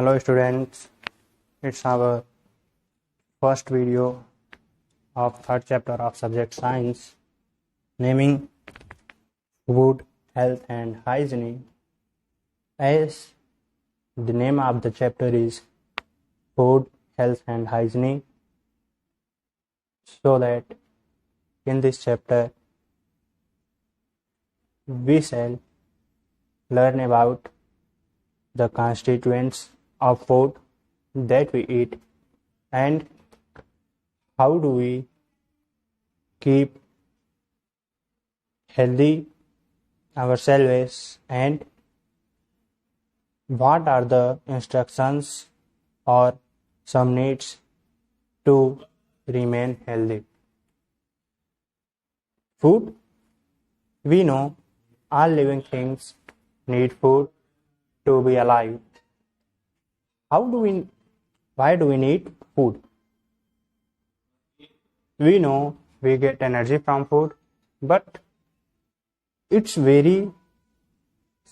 Hello students, it's our first video of third chapter of subject science, naming food, health and hygiene. As the name of the chapter is food, health and hygiene, so that in this chapter we shall learn about the constituents of food that we eat and how do we keep healthy ourselves and what are the instructions or some needs to remain healthy. Food, we know all living things need food to be alive. Why do we need food? We know we get energy from food, but it's very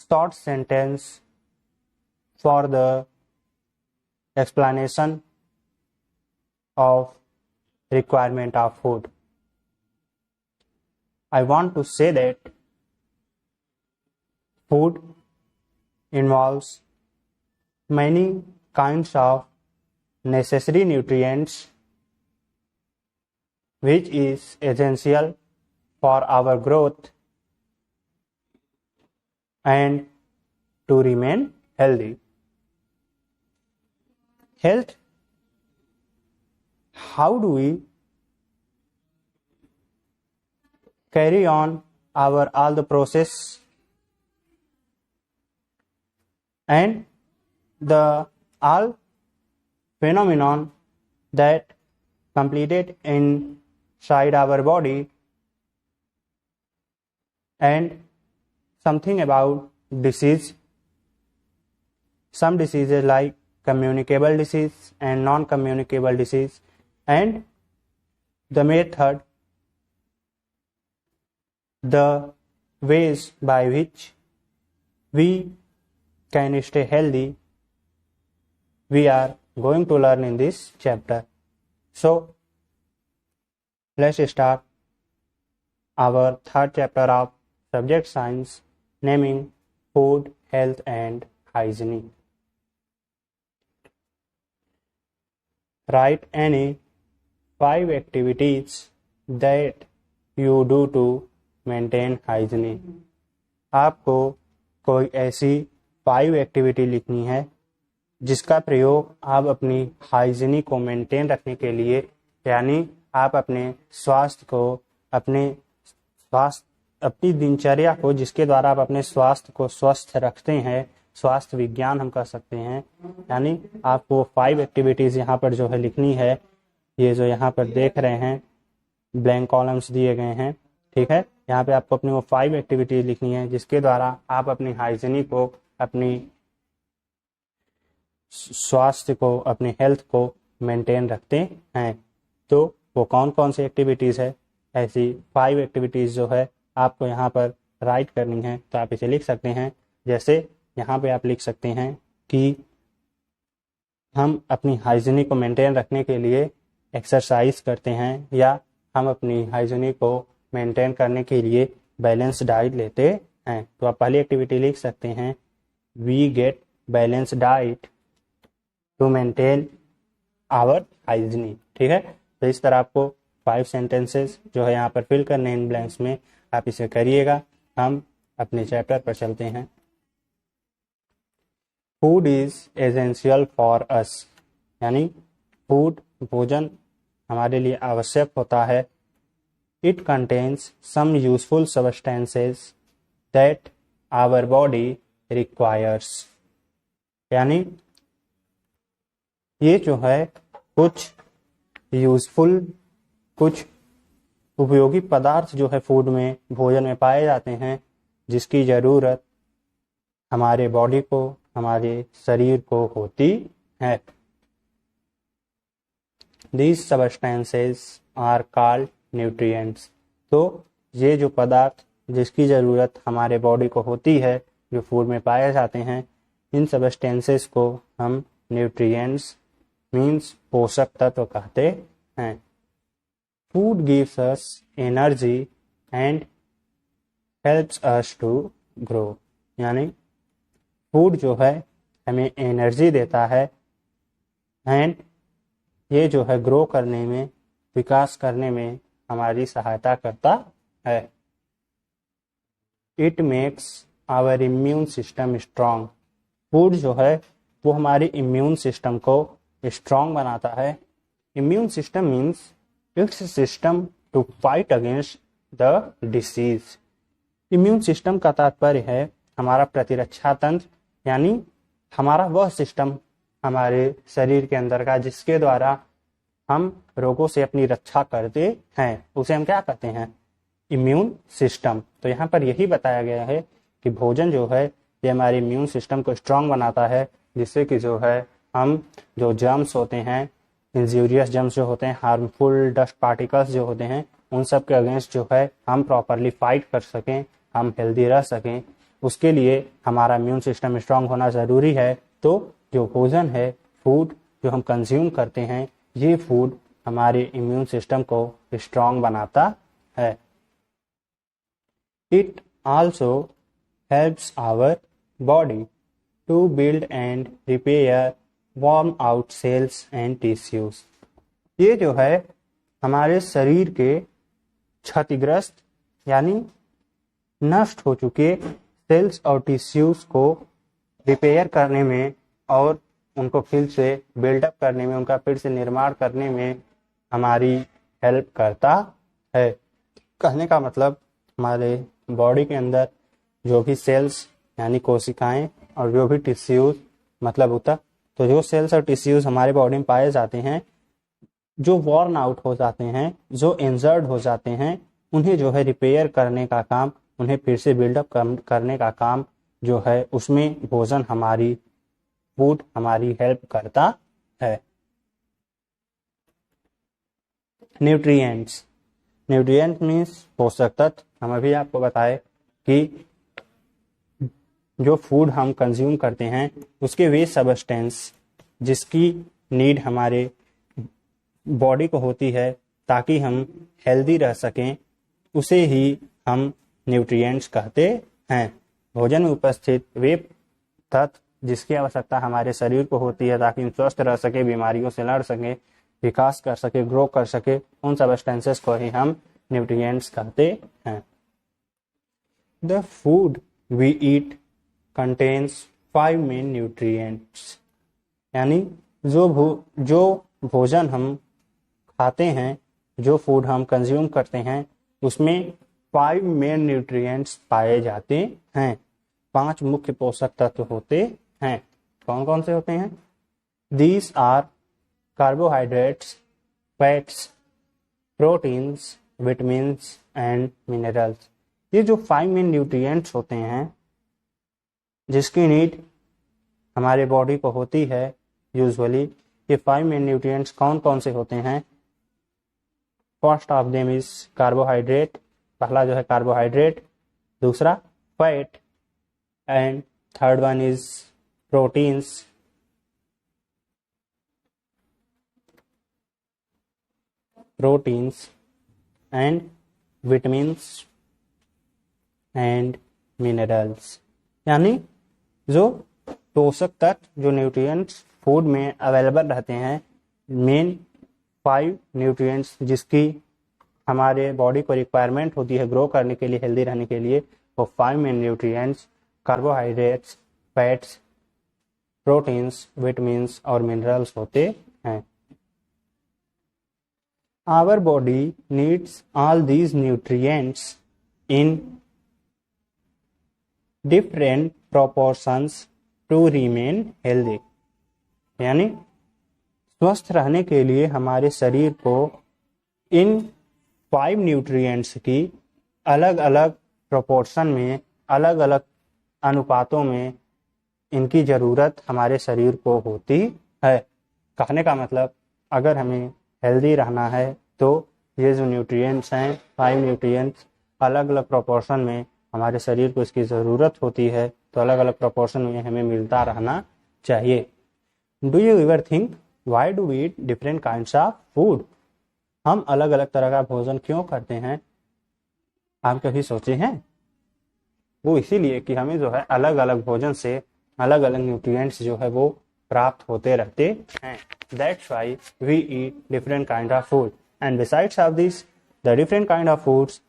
short sentence for the explanation of requirement of food. I want to say that food involves many kinds of necessary nutrients which is essential for our growth and to remain healthy. Health, how do we carry on all the process and the all phenomenon that completed inside our body, and something about disease, some diseases like communicable disease and non-communicable disease, and the method, the ways by which we can stay healthy, we are going to learn in this chapter. So let's start our third chapter of subject science, naming food, health and hygiene. Write any 5 activities that you do to maintain hygiene. आपको कोई ऐसी 5 activity लिखनी है जिसका प्रयोग आप अपनी हाइजीनी को मेंटेन रखने के लिए, यानी आप अपने स्वास्थ्य को, अपनी दिनचर्या को, जिसके द्वारा आप अपने स्वास्थ्य को स्वस्थ रखते हैं, स्वास्थ्य विज्ञान हम कह सकते हैं। यानी आपको 5 एक्टिविटीज़ यहाँ पर जो है लिखनी है। ये जो यहाँ पर देख रहे हैं ब्लैंक कॉलम्स दिए गए हैं, ठीक है। यहाँ पे आपको अपनी वो 5 एक्टिविटीज लिखनी है जिसके द्वारा आप अपनी हाइजीनी को, अपनी स्वास्थ्य को, अपनी हेल्थ को मेंटेन रखते हैं। तो वो कौन कौन सी एक्टिविटीज़ है, ऐसी 5 एक्टिविटीज़ जो है आपको यहाँ पर राइट करनी है। तो आप इसे लिख सकते हैं। जैसे यहाँ पे आप लिख सकते हैं कि हम अपनी हाइजीनी को मेंटेन रखने के लिए एक्सरसाइज करते हैं, या हम अपनी हाइजीनी को मेंटेन करने के लिए बैलेंस डाइट लेते हैं। तो आप पहली एक्टिविटी लिख सकते हैं, we get balance diet to maintain our hygiene, ठीक है। तो इस तरह आपको 5 सेंटेंसेस जो है यहाँ पर फिल करने इन ब्लैंक्स में, आप इसे करिएगा। हम अपने चैप्टर पर चलते हैं। Food is essential for us, यानी फूड, भोजन हमारे लिए आवश्यक होता है। It contains some useful substances that our body requires, यानी ये जो है कुछ यूजफुल, कुछ उपयोगी पदार्थ जो है फूड में, भोजन में पाए जाते हैं, जिसकी ज़रूरत हमारे बॉडी को, हमारे शरीर को होती है। These substances are called nutrients. तो ये जो पदार्थ जिसकी ज़रूरत हमारे बॉडी को होती है, जो फूड में पाए जाते हैं, इन सब्सटेंसेस को हम न्यूट्रिएंट्स मीन्स पोषक तत्व कहते हैं। Food gives us energy and helps us to grow, यानी फूड जो है हमें एनर्जी देता है एंड ये जो है ग्रो करने में, विकास करने में हमारी सहायता करता है। It makes our immune system strong, food जो है वो हमारे इम्यून सिस्टम को स्ट्रांग बनाता है। Immune system means it's system to fight against the disease. Immune system का तात्पर्य है हमारा प्रतिरक्षा तंत्र, यानी हमारा वह सिस्टम हमारे शरीर के अंदर का जिसके द्वारा हम रोगों से अपनी रक्षा करते हैं, उसे हम क्या कहते हैं, इम्यून सिस्टम। तो यहाँ पर यही बताया गया है कि भोजन जो है ये हमारे इम्यून सिस्टम को स्ट्रांग बनाता है, जिससे कि जो है हम जो जर्म्स होते हैं, इंजूरियस जर्म्स जो होते हैं, हार्मफुल डस्ट पार्टिकल्स जो होते हैं, उन सब के अगेंस्ट जो है हम प्रॉपरली फाइट कर सकें, हम हेल्दी रह सकें, उसके लिए हमारा इम्यून सिस्टम स्ट्रांग होना ज़रूरी है। तो जो भोजन है, फूड जो हम कंज्यूम करते हैं, ये फूड हमारे इम्यून सिस्टम को स्ट्रांग बनाता है। It also helps our body to build and repair worn out cells and tissues. ये जो है हमारे शरीर के क्षतिग्रस्त यानी नष्ट हो चुके सेल्स और टिश्यूज को रिपेयर करने में और उनको फिर से बिल्डअप करने में, उनका फिर से निर्माण करने में हमारी हेल्प करता है। कहने का मतलब हमारे बॉडी के अंदर जो भी सेल्स यानी कोशिकाएं और जो भी टिश्यूज मतलब ऊतक, तो जो सेल्स और टिश्यूज हमारे बॉडी में पाए जाते हैं, जो वॉर्न आउट हो जाते हैं, जो इंजर्ड हो जाते हैं, उन्हें जो है रिपेयर करने का काम, उन्हें फिर से बिल्डअप करने का काम जो है, उसमें भोजन हमारी फूड हमारी हेल्प करता है। न्यूट्रिएंट्स, न्यूट्रिएंट मीन्स पोषक तत्व। हम अभी आपको बताए कि जो फूड हम कंज्यूम करते हैं उसके वे सबस्टेंस जिसकी नीड हमारे बॉडी को होती है ताकि हम हेल्दी रह सकें, उसे ही हम न्यूट्रिएंट्स कहते हैं। भोजन में उपस्थित वे तत्व जिसकी आवश्यकता हमारे शरीर को होती है ताकि हम स्वस्थ रह सके, बीमारियों से लड़ सके, विकास कर सके, ग्रो कर सके, उन सबस्टेंसेस को ही हम न्यूट्रिएंट्स कहते हैं। The food we eat contains 5 main nutrients, यानी जो भोजन हम खाते हैं, जो फूड हम कंज्यूम करते हैं, उसमें 5 मेन न्यूट्रिएंट्स पाए जाते हैं। 5 मुख्य पोषक तत्व होते हैं। कौन कौन से होते हैं? These are carbohydrates, fats, proteins, vitamins and minerals. ये जो 5 मेन न्यूट्रिएंट्स होते हैं जिसकी नीड हमारे बॉडी को होती है यूजुअली, ये 5 मेन न्यूट्रिएंट्स कौन कौन से होते हैं? First of them is carbohydrate, पहला जो है कार्बोहाइड्रेट, दूसरा fat and third one is proteins, and vitamins and minerals. यानी जो पोषक तत्व, जो न्यूट्रिएंट्स फूड में अवेलेबल रहते हैं, मेन 5 न्यूट्रिएंट्स जिसकी हमारे बॉडी को रिक्वायरमेंट होती है ग्रो करने के लिए, हेल्दी रहने के लिए, वो 5 main nutrients carbohydrates, fats, proteins, vitamins और मिनरल्स होते हैं। Our body needs all these nutrients in different proportions to remain healthy. यानी स्वस्थ रहने के लिए हमारे शरीर को इन 5 न्यूट्रिएंट्स की अलग अलग प्रोपोर्शन में, अलग अलग अनुपातों में इनकी ज़रूरत हमारे शरीर को होती है। कहने का मतलब अगर हमें हेल्दी रहना है तो ये जो न्यूट्रिएंट्स हैं, 5 न्यूट्रिएंट्स अलग अलग प्रोपोर्शन में हमारे शरीर को इसकी ज़रूरत होती है, तो अलग अलग प्रोपोर्शन में हमें मिलता रहना चाहिए। Do you ever think why do we eat different kinds of food? हम अलग अलग तरह का भोजन क्यों करते हैं? आप कभी सोचे हैं? वो इसीलिए कि हमें जो है अलग अलग भोजन से अलग अलग न्यूट्रिएंट्स जो है वो प्राप्त होते रहते हैं. That's why we eat different kind of food. And besides of this, the different kind of foods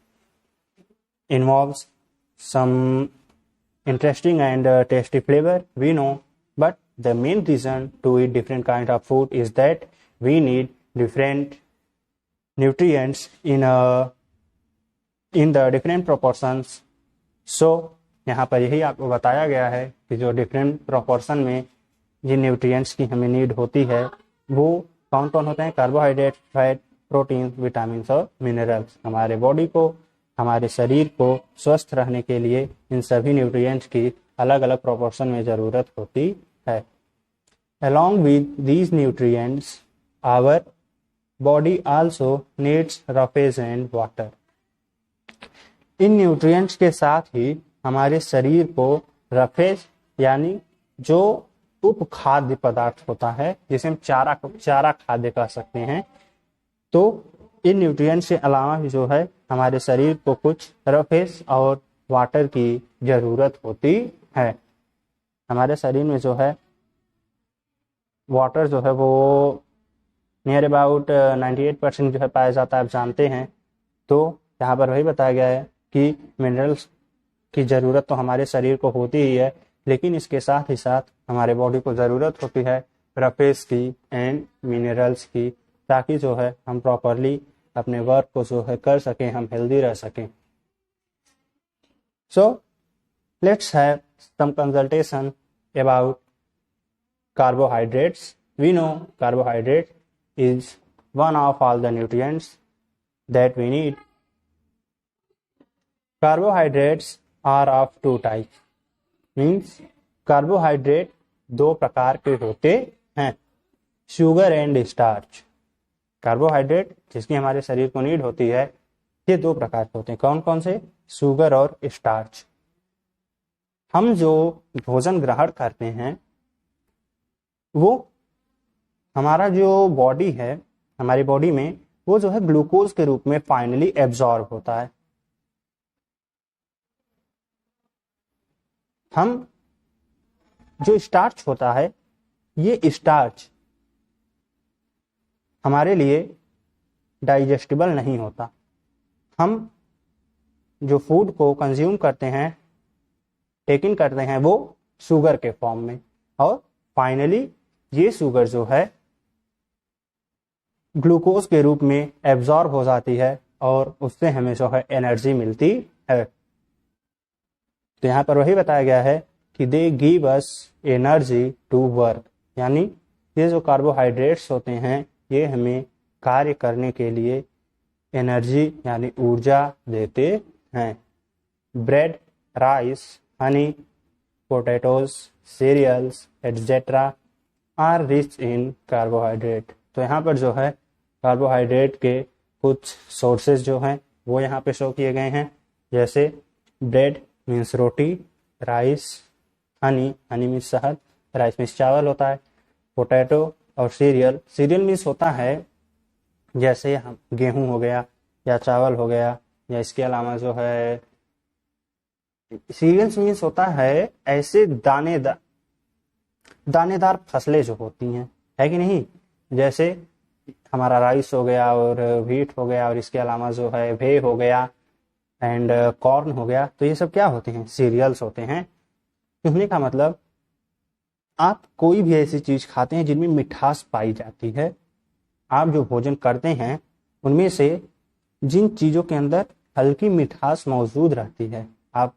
involves some interesting and tasty flavor, we know, but the main reason to eat different kind of food is that we need different nutrients in the different proportions. So यहाँ पर यही आपको बताया गया है कि जो different proportion में जिन न्यूट्रिएंट्स की हमें नीड होती है वो कौन कौन होते हैं? कार्बोहाइड्रेट, फैट, प्रोटीन, विटामिन और मिनरल्स. हमारे बॉडी को, हमारे शरीर को स्वस्थ रहने के लिए इन सभी न्यूट्रिएंट्स की अलग अलग प्रोपोर्शन में ज़रूरत होती है. Along with these nutrients, our body also needs roughage and water. In nutrients के साथ ही हमारे शरीर को रफेज यानी जो उपखाद्य पदार्थ होता है, जिसे हम चारा खाद्य कह सकते हैं, तो इन न्यूट्रिएंट्स के अलावा भी जो है हमारे शरीर को कुछ रफेज और वाटर की जरूरत होती है. हमारे शरीर में जो है वाटर जो है वो नियर अबाउट 98% जो है पाया जाता है, आप जानते हैं. तो यहाँ पर वही बताया गया है कि मिनरल्स की ज़रूरत तो हमारे शरीर को होती ही है, लेकिन इसके साथ ही साथ हमारे बॉडी को ज़रूरत होती है रफेज की एंड मिनरल्स की, ताकि जो है हम प्रॉपरली अपने वर्क को जो है कर सकें, हम हेल्दी रह सकें. So let's have some consultation about carbohydrates. We know carbohydrate is one of all the nutrients that we need. Carbohydrates are of two types. Means carbohydrate दो प्रकार के होते हैं, शुगर एंड स्टार्च. कार्बोहाइड्रेट जिसकी हमारे शरीर को नीड होती है, ये दो प्रकार के होते हैं. कौन कौन से? शुगर और स्टार्च. हम जो भोजन ग्रहण करते हैं वो हमारा जो बॉडी है, हमारी बॉडी में वो जो है ग्लूकोज के रूप में फाइनली एब्जॉर्ब होता है. हम जो स्टार्च होता है, ये स्टार्च हमारे लिए डाइजेस्टिबल नहीं होता. हम जो फूड को कंज्यूम करते हैं, टेक इन करते हैं, वो शुगर के फॉर्म में, और फाइनली ये शुगर जो है ग्लूकोज के रूप में एब्जॉर्ब हो जाती है और उससे हमें जो है एनर्जी मिलती है. तो यहाँ पर वही बताया गया है कि they give us energy to work. यानी ये जो कार्बोहाइड्रेट्स होते हैं ये हमें कार्य करने के लिए एनर्जी यानी ऊर्जा देते हैं. Bread, rice, honey, potatoes, cereals etcetera are rich in carbohydrate. तो यहाँ पर जो है कार्बोहाइड्रेट के कुछ सोर्सेज जो हैं वो यहाँ पे शो किए गए हैं. जैसे ब्रेड मीन्स रोटी, राइस, हनी मीन्स शहद, राइस मीन्स चावल होता है, पोटैटो और सीरियल मीन्स होता है जैसे हम गेहूं हो गया या चावल हो गया, या इसके अलावा जो है सीरियल्स मीन्स होता है ऐसे दानेदार फसलें जो होती हैं, है कि नहीं. जैसे हमारा राइस हो गया और व्हीट हो गया और इसके अलावा जो है वे हो गया एंड कॉर्न हो गया. तो ये सब क्या होते हैं? सीरियल्स होते हैं. कहने का मतलब आप कोई भी ऐसी चीज खाते हैं जिनमें मिठास पाई जाती है, आप जो भोजन करते हैं उनमें से जिन चीजों के अंदर हल्की मिठास मौजूद रहती है, आप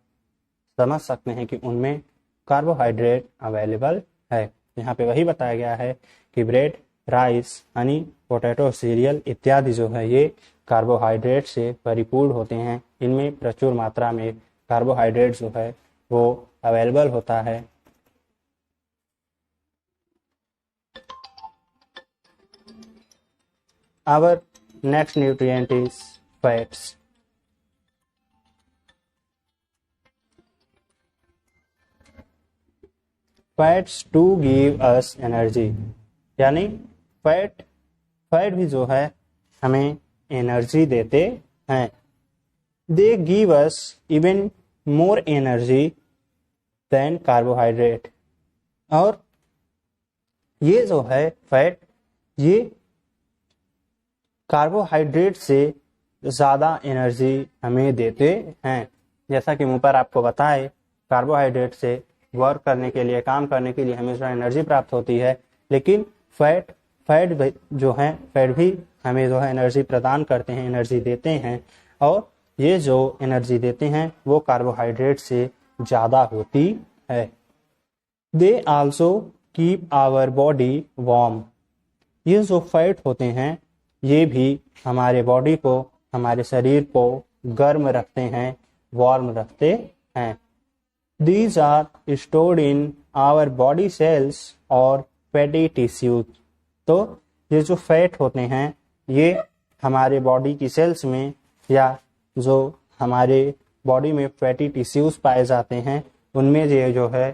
समझ सकते हैं कि उनमें कार्बोहाइड्रेट अवेलेबल है. यहाँ पे वही बताया गया है कि bread, rice, honey, potato, serial इत्यादि जो है ये कार्बोहाइड्रेट से परिपूर्ण होते हैं. इनमें प्रचुर मात्रा में कार्बोहाइड्रेट जो है वो अवेलेबल होता है. Our next nutrient is fats. Fats to give us energy, यानी फैट भी जो है हमें एनर्जी देते हैं। They give us even more energy than carbohydrate, और ये जो है फैट, ये कार्बोहाइड्रेट से ज़्यादा एनर्जी हमें देते हैं। जैसा कि ऊपर आपको बताए, कार्बोहाइड्रेट से वर्क करने के लिए, काम करने के लिए हमें जो एनर्जी प्राप्त होती है, लेकिन फैट जो है, फैट भी हमें जो है एनर्जी प्रदान करते हैं, एनर्जी देते हैं, और ये जो एनर्जी देते हैं वो कार्बोहाइड्रेट से ज़्यादा होती है। They also keep our body warm, ये जो फैट होते हैं ये भी हमारे बॉडी को, हमारे शरीर को गर्म रखते हैं, वार्म रखते हैं। These are stored in our body cells और fatty tissues, तो ये जो फैट होते हैं ये हमारे बॉडी की सेल्स में, या जो हमारे बॉडी में फैटी टिश्यूज पाए जाते हैं, उनमें ये जो है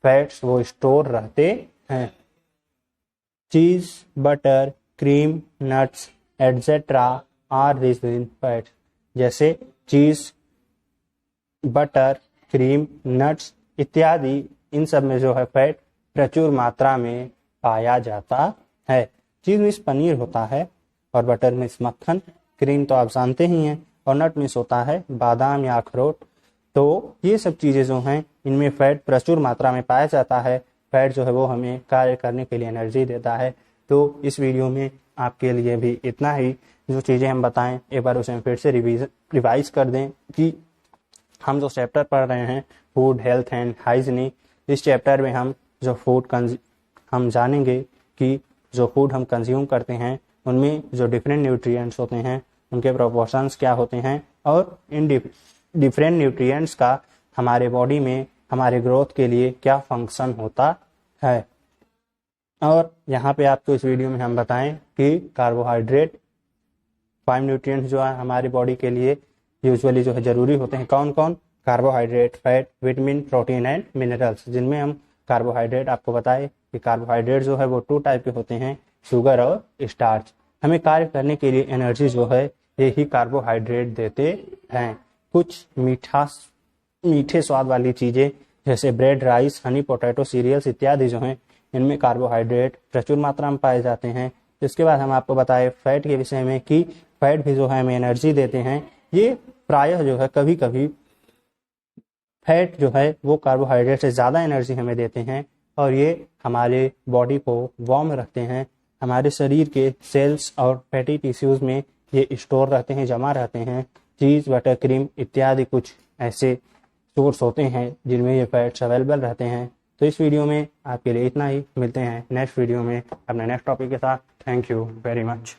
फैट्स वो स्टोर रहते हैं। Cheese, butter, cream, nuts etcetera are rich in fat, जैसे चीज, बटर, क्रीम, नट्स इत्यादि, इन सब में जो है फैट प्रचुर मात्रा में पाया जाता है। चीज में पनीर होता है, और बटर में मक्खन, क्रीम तो आप जानते ही हैं, और नट में होता है बादाम या अखरोट। तो ये सब चीज़ें जो हैं इनमें फैट प्रचुर मात्रा में पाया जाता है। फैट जो है वो हमें कार्य करने के लिए एनर्जी देता है। तो इस वीडियो में आपके लिए भी इतना ही। जो चीज़ें हम बताएं एक बार उसे हम फिर से रिवाइज कर दें कि हम जो चैप्टर पढ़ रहे हैं फूड, हेल्थ एंड हाइजीनिक, इस चैप्टर में हम जो हम जानेंगे कि जो फूड हम कंज्यूम करते हैं उनमें जो डिफरेंट न्यूट्रिएंट्स होते हैं उनके प्रोपोर्शंस क्या होते हैं, और इन डिफरेंट न्यूट्रिएंट्स का हमारे बॉडी में हमारे ग्रोथ के लिए क्या फंक्शन होता है। और यहाँ पे आपको इस वीडियो में हम बताएं कि कार्बोहाइड्रेट 5 न्यूट्रिएंट्स जो है हमारी बॉडी के लिए यूजुअली जो है जरूरी होते हैं। कौन कौन? Carbohydrate, fat, vitamin, protein and minerals, जिनमें हम कार्बोहाइड्रेट आपको बताए कि कार्बोहाइड्रेट जो है वो 2 टाइप के होते हैं, शुगर और स्टार्च। हमें कार्य करने के लिए एनर्जी जो है यही कार्बोहाइड्रेट देते हैं। कुछ मीठे स्वाद वाली चीज़ें जैसे bread, rice, honey, potato, cereals इत्यादि जो हैं इनमें कार्बोहाइड्रेट प्रचुर मात्रा में पाए जाते हैं। इसके बाद हम आपको बताए फैट के विषय में कि फैट भी जो है हमें एनर्जी देते हैं। ये प्रायः जो है कभी कभी फैट जो है वो कार्बोहाइड्रेट से ज़्यादा एनर्जी हमें देते हैं, और ये हमारे बॉडी को वार्म रखते हैं। हमारे शरीर के सेल्स और फैटी टिश्यूज़ में ये स्टोर रहते हैं, जमा रहते हैं। चीज़, बटर, क्रीम इत्यादि कुछ ऐसे सोर्स होते हैं जिनमें ये फैट्स अवेलेबल रहते हैं। तो इस वीडियो में आपके लिए इतना ही। मिलते हैं नेक्स्ट वीडियो में अपने नेक्स्ट टॉपिक के साथ। Thank you very much.